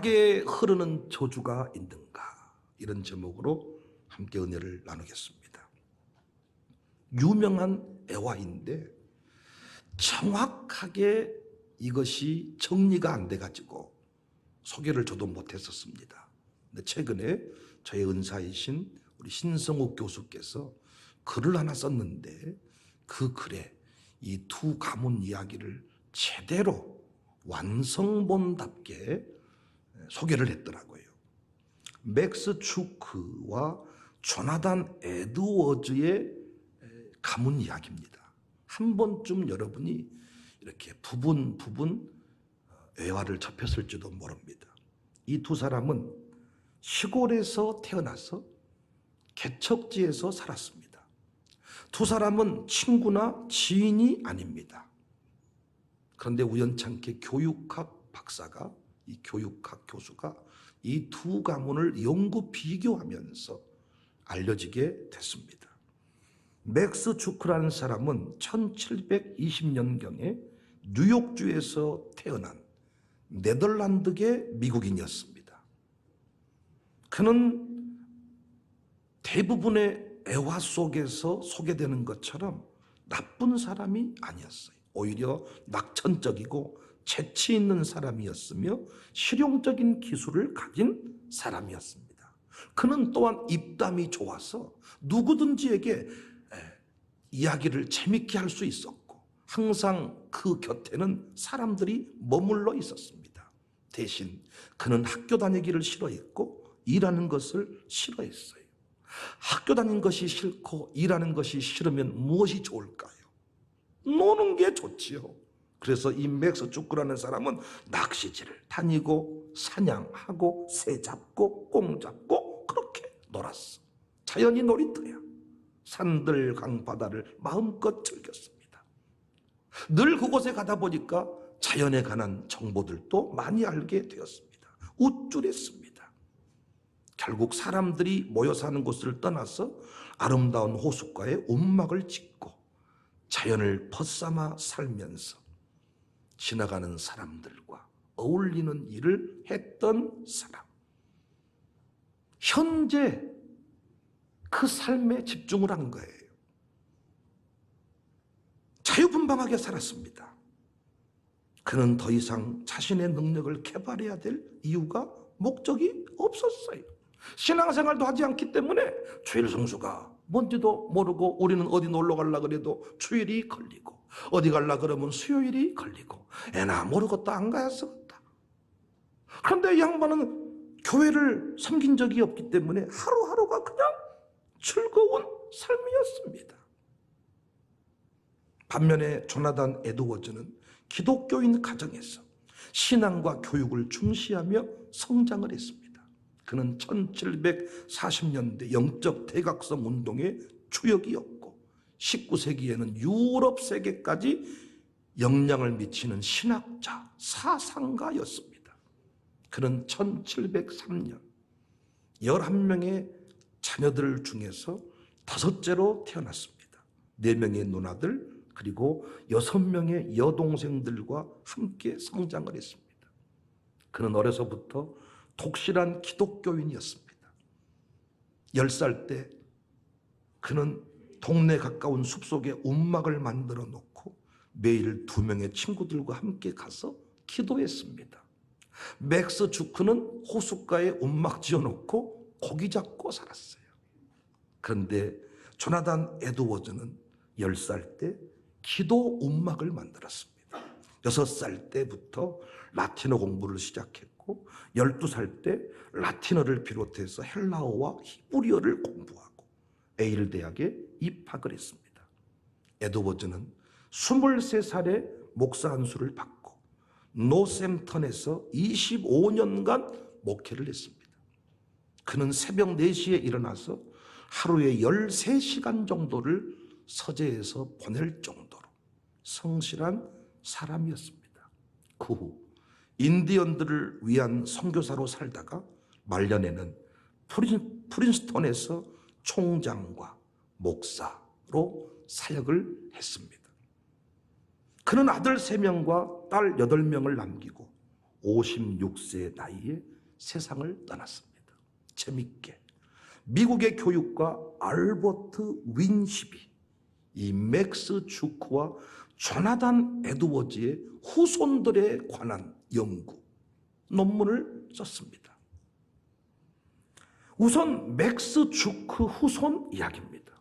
나에게 흐르는 저주가 있는가? 이런 제목으로 함께 은혜를 나누겠습니다. 유명한 애화인데 정확하게 이것이 정리가 안 돼가지고 소개를 저도 못했었습니다. 근데 최근에 저의 은사이신 우리 신성욱 교수께서 글을 하나 썼는데 그 글에 이 두 가문 이야기를 제대로 완성본답게 소개를 했더라고요. 맥스 추크와 조나단 에드워즈의 가문 이야기입니다. 한 번쯤 여러분이 이렇게 부분 애화를 접했을지도 모릅니다. 이 두 사람은 시골에서 태어나서 개척지에서 살았습니다. 두 사람은 친구나 지인이 아닙니다. 그런데 우연찮게 교육학 박사가, 이 교육학 교수가 이 두 가문을 연구 비교하면서 알려지게 됐습니다. 맥스 주크라는 사람은 1720년경에 뉴욕주에서 태어난 네덜란드계 미국인이었습니다. 그는 대부분의 애화 속에서 소개되는 것처럼 나쁜 사람이 아니었어요. 오히려 낙천적이고 재치 있는 사람이었으며 실용적인 기술을 가진 사람이었습니다. 그는 또한 입담이 좋아서 누구든지에게 이야기를 재밌게 할 수 있었고 항상 그 곁에는 사람들이 머물러 있었습니다. 대신 그는 학교 다니기를 싫어했고 일하는 것을 싫어했어요. 학교 다니는 것이 싫고 일하는 것이 싫으면 무엇이 좋을까요? 노는 게 좋지요. 그래서 이 맥스 주크라는 사람은 낚시질을 다니고 사냥하고 새 잡고 꽁 잡고 그렇게 놀았어. 자연이 놀이터야. 산들 강바다를 마음껏 즐겼습니다. 늘 그곳에 가다 보니까 자연에 관한 정보들도 많이 알게 되었습니다. 우쭐했습니다. 결국 사람들이 모여 사는 곳을 떠나서 아름다운 호숫가에 움막을 짓고 자연을 벗삼아 살면서 지나가는 사람들과 어울리는 일을 했던 사람. 현재 그 삶에 집중을 한 거예요. 자유분방하게 살았습니다. 그는 더 이상 자신의 능력을 개발해야 될 이유가 목적이 없었어요. 신앙생활도 하지 않기 때문에 주일 성수가 뭔지도 모르고 우리는 어디 놀러 가려 그래도 주일이 걸리고 어디 가려 그러면 수요일이 걸리고 애나 모르겠다 안 가야겠다. 그런데 이 양반은 교회를 섬긴 적이 없기 때문에 하루하루가 그냥 즐거운 삶이었습니다. 반면에 조나단 에드워즈는 기독교인 가정에서 신앙과 교육을 중시하며 성장을 했습니다. 그는 1740년대 영적 대각성 운동의 주역이었고 19세기에는 유럽 세계까지 영향을 미치는 신학자, 사상가였습니다. 그는 1703년 11명의 자녀들 중에서 5째로 태어났습니다. 4명의 누나들 그리고 6명의 여동생들과 함께 성장을 했습니다. 그는 어려서부터 독실한 기독교인이었습니다. 10살 때 그는 동네 가까운 숲속에 움막을 만들어 놓고 매일 2명의 친구들과 함께 가서 기도했습니다. 맥스 주크는 호숫가에 움막 지어놓고 고기 잡고 살았어요. 그런데 조나단 에드워즈는 10살 때 기도 움막을 만들었습니다. 6살 때부터 라틴어 공부를 시작했고 12살 때 라틴어를 비롯해서 헬라어와 히브리어를 공부하고 에일 대학에 입학을 했습니다. 에드워즈는 23살에 목사 안수를 받고 노샘턴에서 25년간 목회를 했습니다. 그는 새벽 4시에 일어나서 하루에 13시간 정도를 서재에서 보낼 정도로 성실한 사람이었습니다. 그 후 인디언들을 위한 선교사로 살다가 말년에는 프린스턴에서 총장과 목사로 사역을 했습니다. 그는 아들 3명과 딸 8명을 남기고 56세 나이에 세상을 떠났습니다. 재밌게 미국의 교육가 알버트 윈시비, 이 맥스 주크와 조나단 에드워즈의 후손들에 관한 연구 논문을 썼습니다. 우선 맥스 주크 후손 이야기입니다.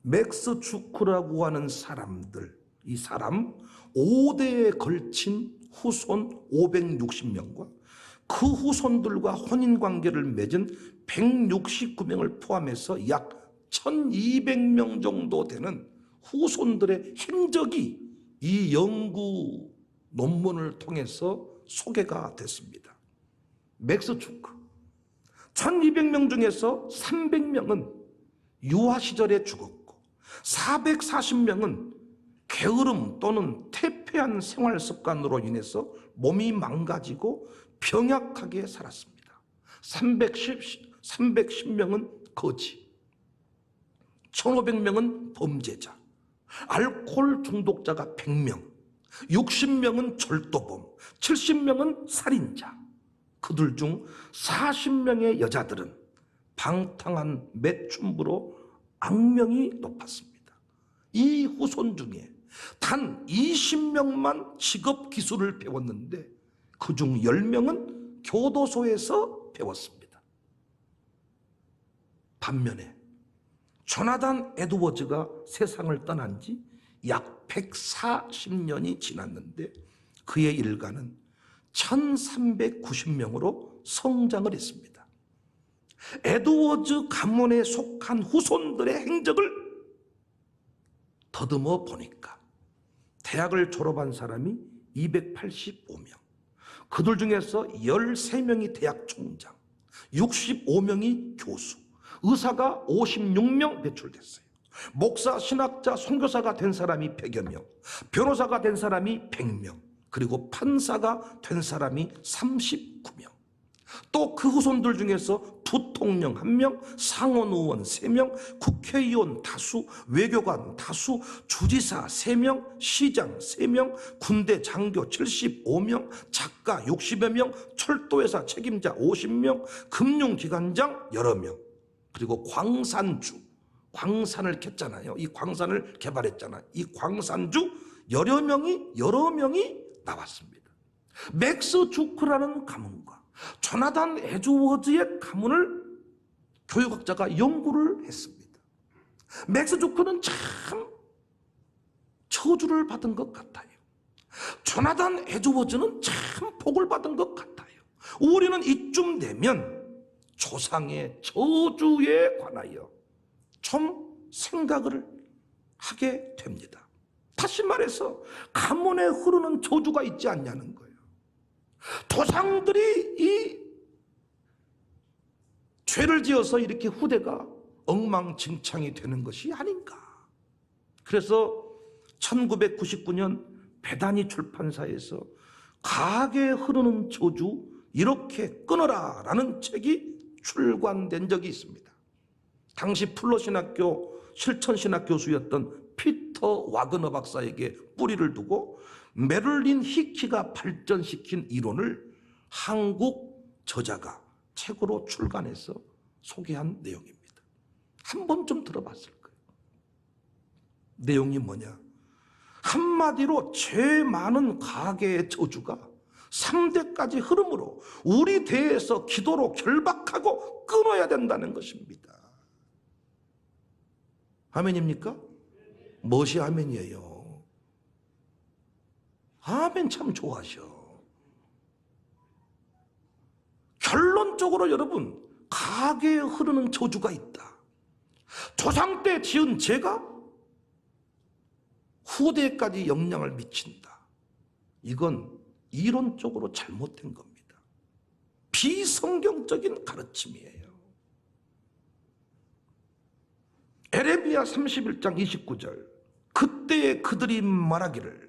맥스 주크라고 하는 사람들, 이 사람 5대에 걸친 후손 560명과 그 후손들과 혼인관계를 맺은 169명을 포함해서 약 1200명 정도 되는 후손들의 행적이 이 연구 논문을 통해서 소개가 됐습니다. 맥스 주크 1200명 중에서 300명은 유아 시절에 죽었고 440명은 게으름 또는 퇴폐한 생활 습관으로 인해서 몸이 망가지고 병약하게 살았습니다. 310명은 거지, 1500명은 범죄자, 알코올 중독자가 100명, 60명은 절도범, 70명은 살인자. 그들 중 40명의 여자들은 방탕한 매춘부로 악명이 높았습니다. 이 후손 중에 단 20명만 직업 기술을 배웠는데 그중 10명은 교도소에서 배웠습니다. 반면에 조나단 에드워즈가 세상을 떠난 지 약 140년이 지났는데 그의 일가는 1390명으로 성장을 했습니다. 에드워즈 가문에 속한 후손들의 행적을 더듬어 보니까 대학을 졸업한 사람이 285명, 그들 중에서 13명이 대학 총장, 65명이 교수, 의사가 56명 배출됐어요. 목사, 신학자, 선교사가 된 사람이 100여 명, 변호사가 된 사람이 100명, 그리고 판사가 된 사람이 39명. 또 그 후손들 중에서 부통령 1명, 상원의원 3명, 국회의원 다수, 외교관 다수, 주지사 3명, 시장 3명, 군대 장교 75명, 작가 60여 명, 철도회사 책임자 50명, 금융기관장 여러 명, 그리고 광산주, 광산을 캤잖아요. 이 광산을 개발했잖아요. 이 광산주 여러 명이 나왔습니다. 맥스 주크라는 가문과 조나단 에드워즈의 가문을 교육학자가 연구를 했습니다. 맥스 주크는 참 저주를 받은 것 같아요. 조나단 에드워즈는 참 복을 받은 것 같아요. 우리는 이쯤 되면 조상의 저주에 관하여 좀 생각을 하게 됩니다. 다시 말해서 가문에 흐르는 저주가 있지 않냐는 거예요. 조상들이 이 죄를 지어서 이렇게 후대가 엉망진창이 되는 것이 아닌가. 그래서 1999년 배단위 출판사에서 가게에 흐르는 저주 이렇게 끊어라 라는 책이 출간된 적이 있습니다. 당시 플러신학교 실천신학 교수였던 피터 와그너 박사에게 뿌리를 두고 메를린 히키가 발전시킨 이론을 한국 저자가 책으로 출간해서 소개한 내용입니다. 한 번쯤 들어봤을 거예요. 내용이 뭐냐? 한마디로 죄 많은 가계의 저주가 3대까지 흐름으로 우리 대에서 기도로 결박하고 끊어야 된다는 것입니다. 아멘입니까? 무엇이 아멘이에요? 아멘 참 좋아하셔. 결론적으로 여러분, 가게에 흐르는 저주가 있다. 조상 때 지은 죄가 후대까지 영향을 미친다. 이건 이론적으로 잘못된 겁니다. 비성경적인 가르침이에요. 에레미야 31장 29절, 그때에 그들이 말하기를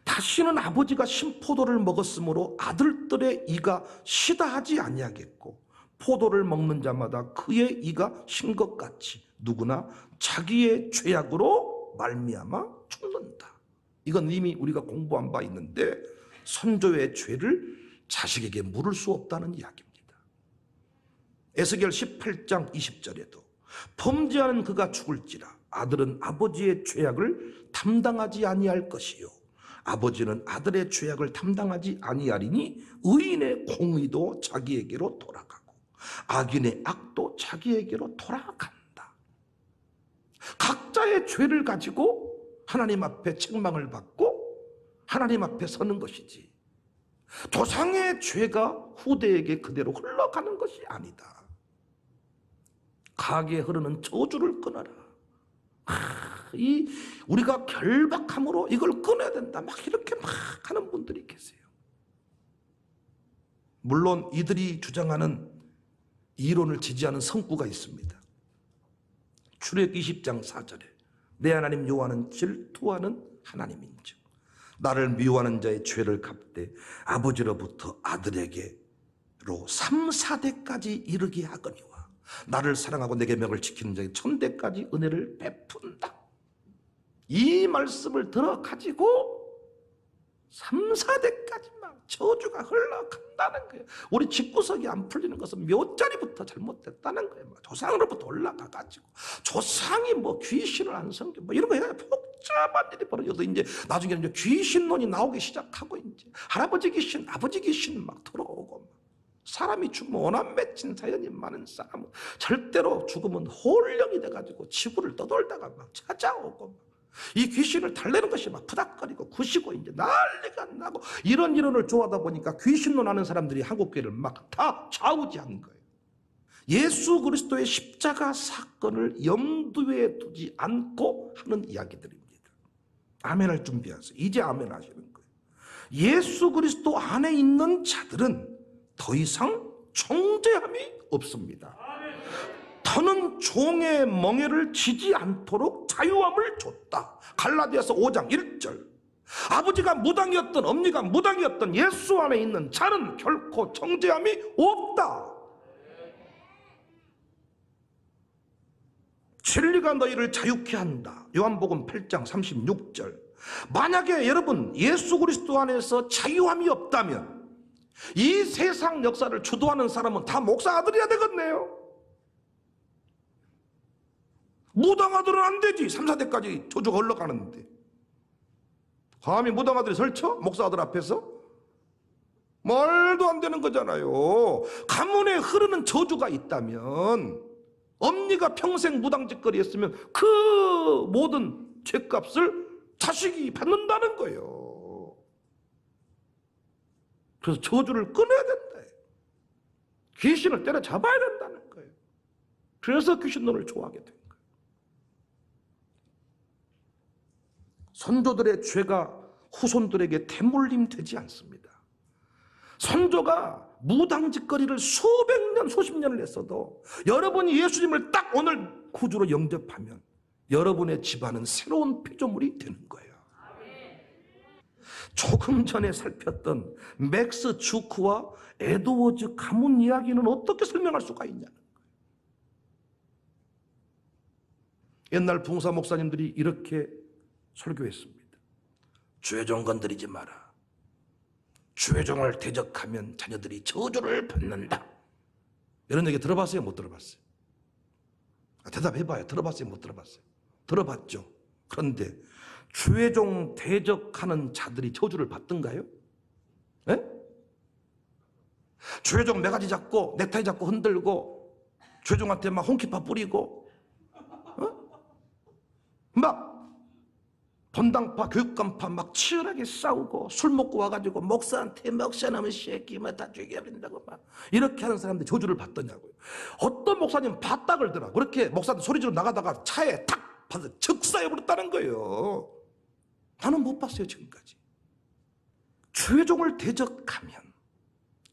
다시는 아버지가 신포도를 먹었으므로 아들들의 이가 시다 하지 아니하겠고 포도를 먹는 자마다 그의 이가 신 것 같이 누구나 자기의 죄악으로 말미암아 죽는다. 이건 이미 우리가 공부한 바 있는데 선조의 죄를 자식에게 물을 수 없다는 이야기입니다. 에스겔 18장 20절에도 범죄하는 그가 죽을지라 아들은 아버지의 죄악을 담당하지 아니할 것이요 아버지는 아들의 죄악을 담당하지 아니하리니 의인의 공의도 자기에게로 돌아가고 악인의 악도 자기에게로 돌아간다. 각자의 죄를 가지고 하나님 앞에 책망을 받고 하나님 앞에 서는 것이지 조상의 죄가 후대에게 그대로 흘러가는 것이 아니다. 가게에 흐르는 저주를 끊어라. 우리가 결박함으로 이걸 끊어야 된다. 막 이렇게 막 하는 분들이 계세요. 물론 이들이 주장하는 이론을 지지하는 성구가 있습니다. 출애굽기 20장 4절에 내 하나님 여호와는 질투하는 하나님인즉 나를 미워하는 자의 죄를 갚되 아버지로부터 아들에게로 3, 4대까지 이르게 하거니와 나를 사랑하고 내 계명을 지키는 자에게 1000대까지 은혜를 베푼다. 이 말씀을 들어가지고 3, 4대까지 막 저주가 흘러간다는 거예요. 우리 집구석이 안 풀리는 것은 몇 자리부터 잘못됐다는 거예요. 조상으로부터 올라가가지고 조상이 뭐 귀신을 안 섬겨 뭐 이런 거 해야 복잡한 일이 벌어져서 이제 나중에는 이제 귀신론이 나오기 시작하고 이제 할아버지 귀신, 아버지 귀신 막 들어오고 막. 사람이 죽으면 원한 맺힌 사연이 많은 사람은 절대로 죽으면 홀령이 돼가지고 지구를 떠돌다가 막 찾아오고 막. 이 귀신을 달래는 것이 막 푸닥거리고 구시고 이제 난리가 나고 이런 이론을 좋아하다 보니까 귀신론 하는 사람들이 한국교회를 막 다 좌우지한 거예요. 예수 그리스도의 십자가 사건을 염두에 두지 않고 하는 이야기들입니다. 아멘할 준비하세요. 이제 아멘 하시는 거예요. 예수 그리스도 안에 있는 자들은 더 이상 정죄함이 없습니다. 더는 종의 멍에를 지지 않도록 자유함을 줬다. 갈라디아서 5장 1절. 아버지가 무당이었던 엄니가 무당이었던 예수 안에 있는 자는 결코 정죄함이 없다. 진리가 너희를 자유케 한다. 요한복음 8장 36절. 만약에 여러분 예수 그리스도 안에서 자유함이 없다면 이 세상 역사를 주도하는 사람은 다 목사 아들이야 되겠네요. 무당 아들은 안 되지. 3, 4대까지 저주가 흘러가는데 감히 무당 아들이 설쳐? 목사 아들 앞에서? 말도 안 되는 거잖아요. 가문에 흐르는 저주가 있다면 엄니가 평생 무당짓거리 했으면 그 모든 죄값을 자식이 받는다는 거예요. 그래서 저주를 끊어야 된다. 귀신을 때려잡아야 된다는 거예요. 그래서 귀신론을 좋아하게 된 거예요. 선조들의 죄가 후손들에게 대물림 되지 않습니다. 선조가 무당짓거리를 수백 년, 수십 년을 했어도 여러분이 예수님을 딱 오늘 구주로 영접하면 여러분의 집안은 새로운 피조물이 되는 거예요. 조금 전에 살폈던 맥스 주크와 에드워즈 가문 이야기는 어떻게 설명할 수가 있냐는 거예요. 옛날 붕사 목사님들이 이렇게 설교했습니다. 죄종 건드리지 마라. 죄종을 대적하면 자녀들이 저주를 받는다. 이런 얘기 들어봤어요? 못 들어봤어요? 대답해봐요. 들어봤어요? 못 들어봤어요? 들어봤죠. 그런데 죄종 대적하는 자들이 저주를 받던가요? 예? 죄종 매가지 잡고 넥타이 잡고 흔들고 죄종한테 막 홍키파 뿌리고 막 본당파 교육감파 막 치열하게 싸우고 술 먹고 와가지고 목사한테 목사놈의 새끼 다 죽여버린다고 막 이렇게 하는 사람들이 저주를 받더냐고요. 어떤 목사님 밭딱 걸더라. 그렇게 목사한테 소리 지르고 나가다가 차에 탁 받아 즉사해버렸다는 거예요. 나는 못 봤어요 지금까지. 죄종을 대적하면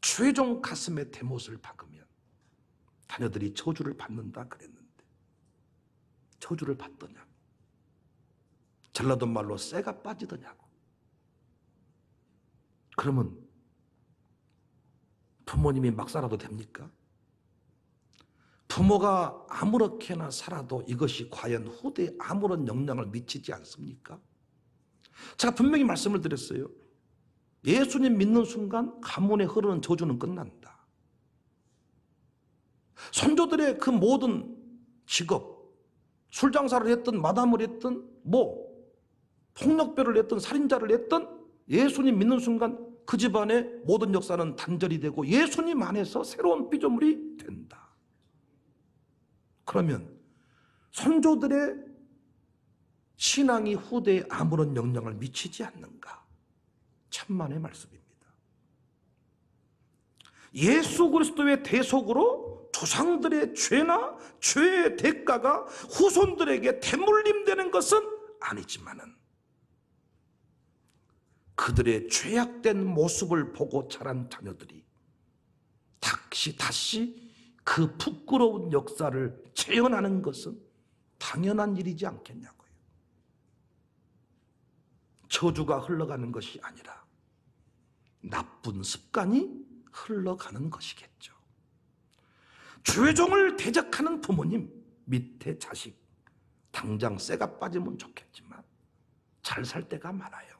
죄종 가슴에 대못을 박으면 자녀들이 저주를 받는다 그랬는데 저주를 받더냐고. 전라도 말로 쇠가 빠지더냐고. 그러면 부모님이 막 살아도 됩니까? 부모가 아무렇게나 살아도 이것이 과연 후대에 아무런 영향을 미치지 않습니까? 제가 분명히 말씀을 드렸어요. 예수님 믿는 순간 가문에 흐르는 저주는 끝난다. 선조들의 그 모든 직업, 술장사를 했든 마담을 했든 폭력배를 했든 살인자를 했든 예수님 믿는 순간 그 집안의 모든 역사는 단절이 되고 예수님 안에서 새로운 피조물이 된다. 그러면 선조들의 신앙이 후대에 아무런 영향을 미치지 않는가? 천만의 말씀입니다. 예수 그리스도의 대속으로 조상들의 죄나 죄의 대가가 후손들에게 대물림되는 것은 아니지만은 그들의 죄악된 모습을 보고 자란 자녀들이 다시 그 부끄러운 역사를 재현하는 것은 당연한 일이지 않겠냐고요. 저주가 흘러가는 것이 아니라 나쁜 습관이 흘러가는 것이겠죠. 죄종을 대적하는 부모님 밑에 자식 당장 쇠가 빠지면 좋겠지만 잘 살 때가 많아요.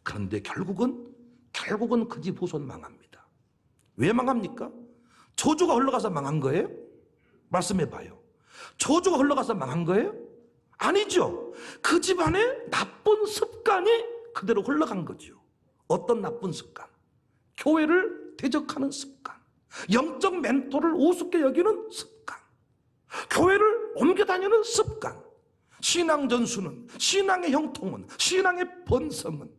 그런데 결국은 그 집 후손 망합니다. 왜 망합니까? 저주가 흘러가서 망한 거예요? 말씀해 봐요. 저주가 흘러가서 망한 거예요? 아니죠. 그 집안에 나쁜 습관이 그대로 흘러간 거죠. 어떤 나쁜 습관? 교회를 대적하는 습관, 영적 멘토를 우습게 여기는 습관, 교회를 옮겨 다니는 습관. 신앙 전수는, 신앙의 형통은, 신앙의 번성은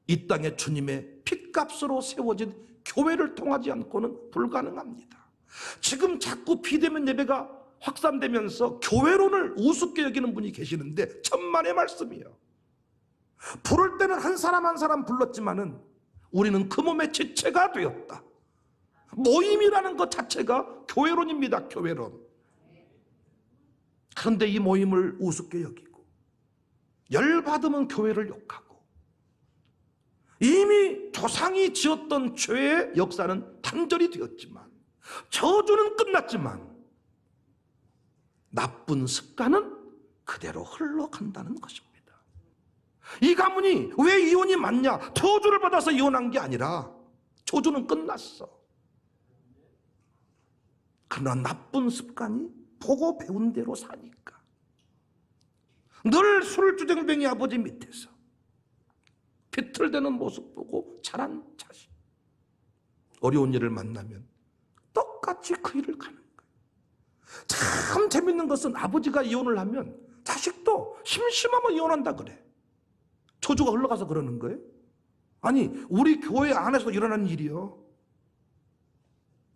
이 땅에 주님의 핏값으로 세워진 교회를 통하지 않고는 불가능합니다. 지금 자꾸 비대면 예배가 확산되면서 교회론을 우습게 여기는 분이 계시는데 천만의 말씀이요. 부를 때는 한 사람 한 사람 불렀지만은 우리는 그 몸의 지체가 되었다. 모임이라는 것 자체가 교회론입니다. 교회론. 그런데 이 모임을 우습게 여기고 열받으면 교회를 욕하고 이미 조상이 지었던 죄의 역사는 단절이 되었지만 저주는 끝났지만 나쁜 습관은 그대로 흘러간다는 것입니다. 이 가문이 왜 이혼이 많냐? 저주를 받아서 이혼한 게 아니라 저주는 끝났어. 그러나 나쁜 습관이 보고 배운 대로 사니까 늘 술주정뱅이 아버지 밑에서 비틀대는 모습 보고 자란 자식, 어려운 일을 만나면 똑같이 그 일을 가는 거예요. 참 재밌는 것은 아버지가 이혼을 하면 자식도 심심하면 이혼한다 그래. 저주가 흘러가서 그러는 거예요? 아니, 우리 교회 안에서 일어나는 일이요.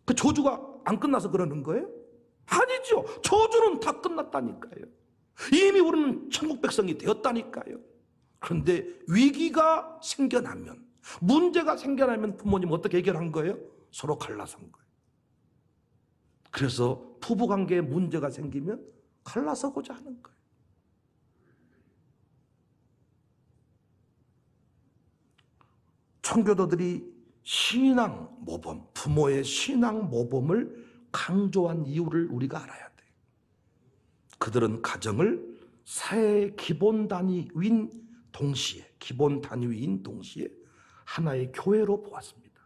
그 저주가 안 끝나서 그러는 거예요? 아니죠. 저주는 다 끝났다니까요. 이미 우리는 천국 백성이 되었다니까요. 그런데 위기가 생겨나면, 문제가 생겨나면 부모님 어떻게 해결한 거예요? 서로 갈라선 거예요. 그래서 부부관계에 문제가 생기면 갈라서고자 하는 거예요. 청교도들이 신앙 모범, 부모의 신앙 모범을 강조한 이유를 우리가 알아야 돼. 그들은 가정을 사회의 기본 단위인 동시에 하나의 교회로 보았습니다.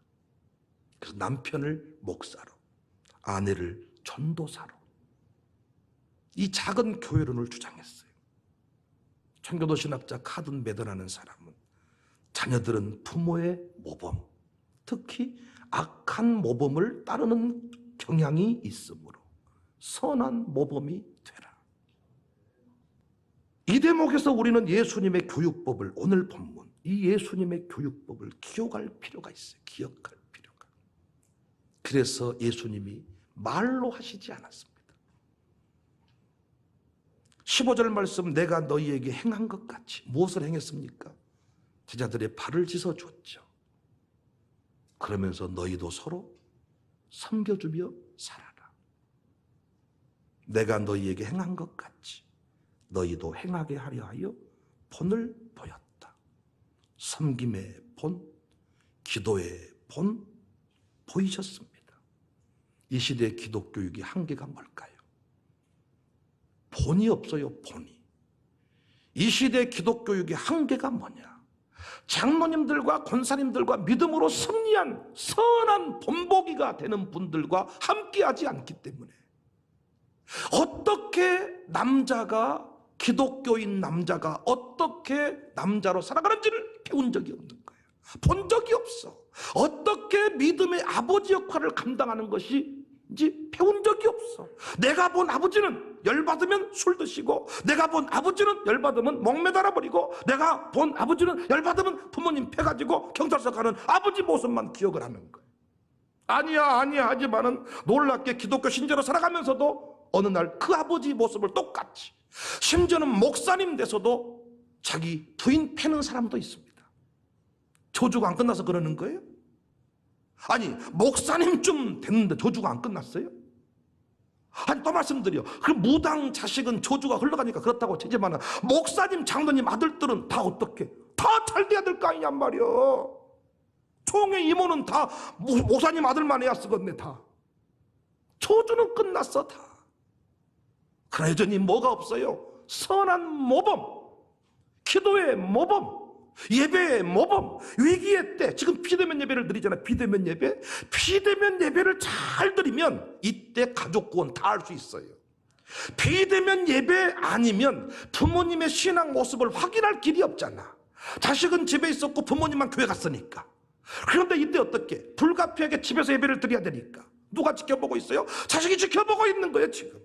그래서 남편을 목사로, 아내를 전도사로 이 작은 교회론을 주장했어요. 청교도 신학자 카든 메더라는 사람은 자녀들은 부모의 모범, 특히 악한 모범을 따르는 경향이 있으므로 선한 모범이 되라. 이 대목에서 우리는 예수님의 교육법을, 오늘 본문 이 예수님의 교육법을 기억할 필요가 있어요. 기억할 필요가. 그래서 예수님이 말로 하시지 않았습니다. 15절 말씀, 내가 너희에게 행한 것 같이. 무엇을 행했습니까? 제자들의 발을 씻어줬죠. 그러면서 너희도 서로 섬겨주며 살아라. 내가 너희에게 행한 것 같이 너희도 행하게 하려 하여 본을 보였다. 섬김의 본, 기도의 본 보이셨습니다. 이 시대의 기독교육이 한계가 뭘까요? 본이 없어요. 본이. 이 시대의 기독교육의 한계가 뭐냐? 장로님들과 권사님들과 믿음으로 승리한 선한 본보기가 되는 분들과 함께하지 않기 때문에 어떻게 남자가, 기독교인 남자가 어떻게 남자로 살아가는지를 배운 적이 없는 거예요. 본 적이 없어. 어떻게 믿음의 아버지 역할을 감당하는 것인지 배운 적이 없어. 내가 본 아버지는 열받으면 술 드시고, 내가 본 아버지는 열받으면 목매달아 버리고, 내가 본 아버지는 열받으면 부모님 패가지고 경찰서 가는 아버지 모습만 기억을 하는 거예요. 아니야 하지만은 놀랍게 기독교 신자로 살아가면서도 어느 날 그 아버지 모습을 똑같이, 심지어는 목사님 돼서도 자기 부인 패는 사람도 있습니다. 조주가 안 끝나서 그러는 거예요? 아니, 목사님쯤 됐는데 조주가 안 끝났어요? 아니, 또 말씀드려. 그 무당 자식은 조주가 흘러가니까 그렇다고 치지만 목사님, 장로님 아들들은 다 어떻게? 다 잘 돼야 될 거 아니냔 말이요. 총회 이모는 다 목사님 아들만 해야 쓰겠네, 다. 조주는 끝났어, 다. 그러나 여전히 뭐가 없어요? 선한 모범, 기도의 모범, 예배의 모범, 위기의 때, 지금 비대면 예배를 드리잖아요. 비대면 예배. 비대면 예배를 잘 드리면 이때 가족 구원 다 할 수 있어요. 비대면 예배 아니면 부모님의 신앙 모습을 확인할 길이 없잖아. 자식은 집에 있었고 부모님만 교회 갔으니까. 그런데 이때 어떻게? 불가피하게 집에서 예배를 드려야 되니까 누가 지켜보고 있어요? 자식이 지켜보고 있는 거예요, 지금.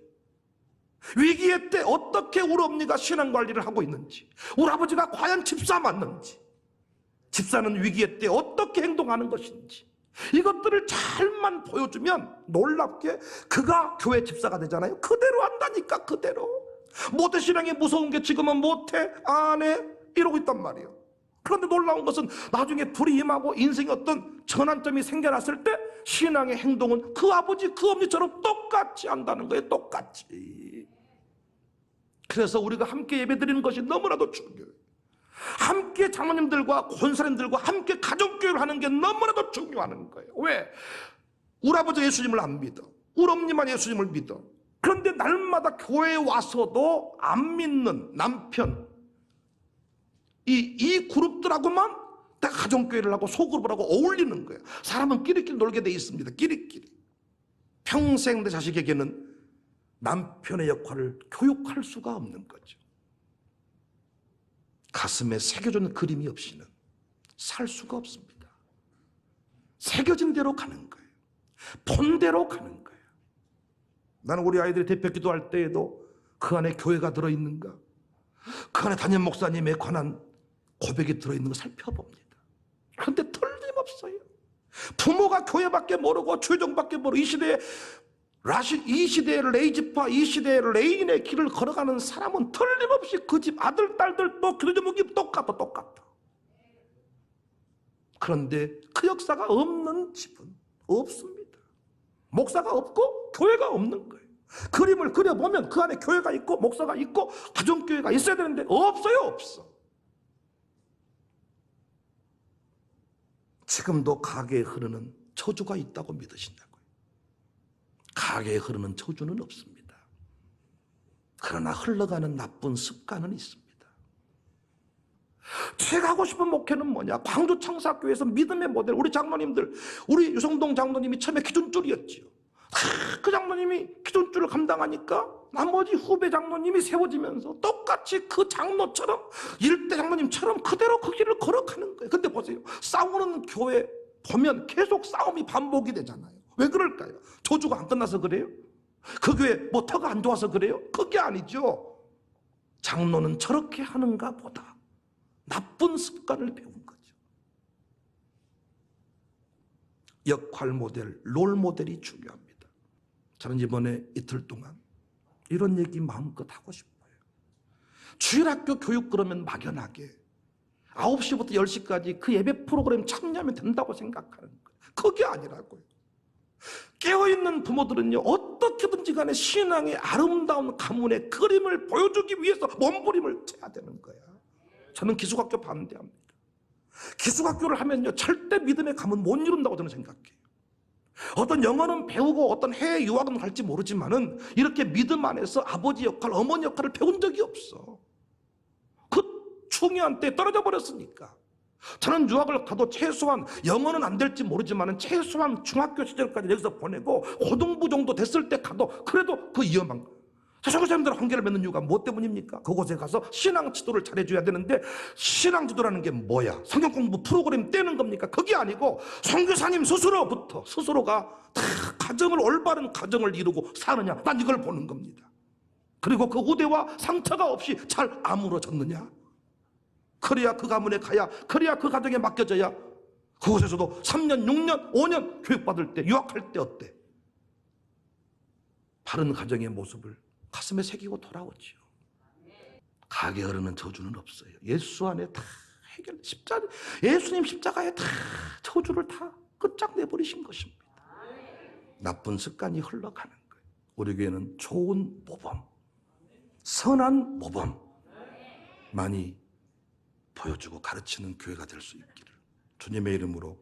위기의 때 어떻게 우리 어머니가 신앙관리를 하고 있는지, 우리 아버지가 과연 집사 맞는지, 집사는 위기의 때 어떻게 행동하는 것인지, 이것들을 잘만 보여주면 놀랍게 그가 교회 집사가 되잖아요. 그대로 한다니까, 그대로. 모태신앙이 무서운 게 지금은 모태 안 해 이러고 있단 말이에요. 그런데 놀라운 것은 나중에 불이 임하고 인생에 어떤 전환점이 생겨났을 때 신앙의 행동은 그 아버지 그 어머니처럼 똑같이 한다는 거예요. 똑같이. 그래서 우리가 함께 예배드리는 것이 너무나도 중요해요. 함께 장로님들과 권사님들과 함께 가정교회를 하는 게 너무나도 중요한 거예요. 왜? 우리 아버지 예수님을 안 믿어. 우리 어머니만 예수님을 믿어. 그런데 날마다 교회에 와서도 안 믿는 남편, 이 그룹들하고만 다 가정교회를 하고 소그룹을 하고 어울리는 거예요. 사람은 끼리끼리 놀게 돼 있습니다. 끼리끼리. 평생 내 자식에게는 남편의 역할을 교육할 수가 없는 거죠. 가슴에 새겨진 그림이 없이는 살 수가 없습니다. 새겨진 대로 가는 거예요. 본대로 가는 거예요. 나는 우리 아이들이 대표 기도할 때에도 그 안에 교회가 들어있는가, 그 안에 담임 목사님에 관한 고백이 들어있는 거 살펴봅니다. 그런데 틀림없어요. 부모가 교회밖에 모르고 주의종밖에 모르고 이 시대의 레이지파, 이 시대의 레인의 길을 걸어가는 사람은 틀림없이 그 집 아들, 딸들도 교회 제목이 똑같아. 그런데 그 역사가 없는 집은 없습니다. 목사가 없고 교회가 없는 거예요. 그림을 그려보면 그 안에 교회가 있고 목사가 있고 가정교회가 있어야 되는데 없어요, 없어. 지금도 가게에 흐르는 저주가 있다고 믿으시냐고요. 가게에 흐르는 저주는 없습니다. 그러나 흘러가는 나쁜 습관은 있습니다. 제가 하고 싶은 목회는 뭐냐? 광주 청사교회에서 믿음의 모델, 우리 장로님들, 우리 유성동 장로님이 처음에 기존줄이었지요. 그 장로님이 기존줄을 감당하니까 나머지 후배 장로님이 세워지면서 똑같이 그 장로처럼, 일대 장로님처럼 그대로 그 길을 걸어가는 거예요. 근데 보세요. 싸우는 교회 보면 계속 싸움이 반복이 되잖아요. 왜 그럴까요? 저주가 안 끝나서 그래요? 그 교회 뭐 터가 안 좋아서 그래요? 그게 아니죠. 장로는 저렇게 하는가 보다 나쁜 습관을 배운 거죠. 역할 모델, 롤 모델이 중요합니다. 저는 이번에 이틀 동안 이런 얘기 마음껏 하고 싶어요. 주일학교 교육 그러면 막연하게 9시부터 10시까지 그 예배 프로그램 참여하면 된다고 생각하는 거예요. 그게 아니라고요. 깨어있는 부모들은요, 어떻게든지 간에 신앙의 아름다운 가문의 그림을 보여주기 위해서 몸부림을 쳐야 되는 거야. 저는 기숙학교 반대합니다. 기숙학교를 하면요, 절대 믿음의 가문 못 이룬다고 저는 생각해요. 어떤 영어는 배우고 어떤 해외 유학은 갈지 모르지만은 이렇게 믿음 안에서 아버지 역할, 어머니 역할을 배운 적이 없어. 그 중요한 때에 떨어져 버렸으니까. 저는 유학을 가도 최소한 영어는 안 될지 모르지만 최소한 중학교 시절까지 여기서 보내고 고등부 정도 됐을 때 가도 그래도 그 위험한 거. 선교사님들 한계를 맺는 이유가 뭐 때문입니까? 그곳에 가서 신앙 지도를 잘해줘야 되는데 신앙 지도라는 게 뭐야? 성경 공부 프로그램 떼는 겁니까? 그게 아니고 선교사님 스스로가 다 가정을 올바른 가정을 이루고 사느냐, 난 이걸 보는 겁니다. 그리고 그 후대와 상처가 없이 잘 아물어졌느냐? 그래야 그 가문에 가야, 그래야 그 가정에 맡겨져야 그곳에서도 3년, 6년, 5년 교육받을 때, 유학할 때 어때? 바른 가정의 모습을 가슴에 새기고 돌아오지요. 가게 흐르는 저주는 없어요. 예수 안에 다 해결, 예수님 십자가에 다 저주를 다 끝장내버리신 것입니다. 나쁜 습관이 흘러가는 거예요. 우리 교회는 좋은 모범, 선한 모범 많이 보여주고 가르치는 교회가 될 수 있기를 주님의 이름으로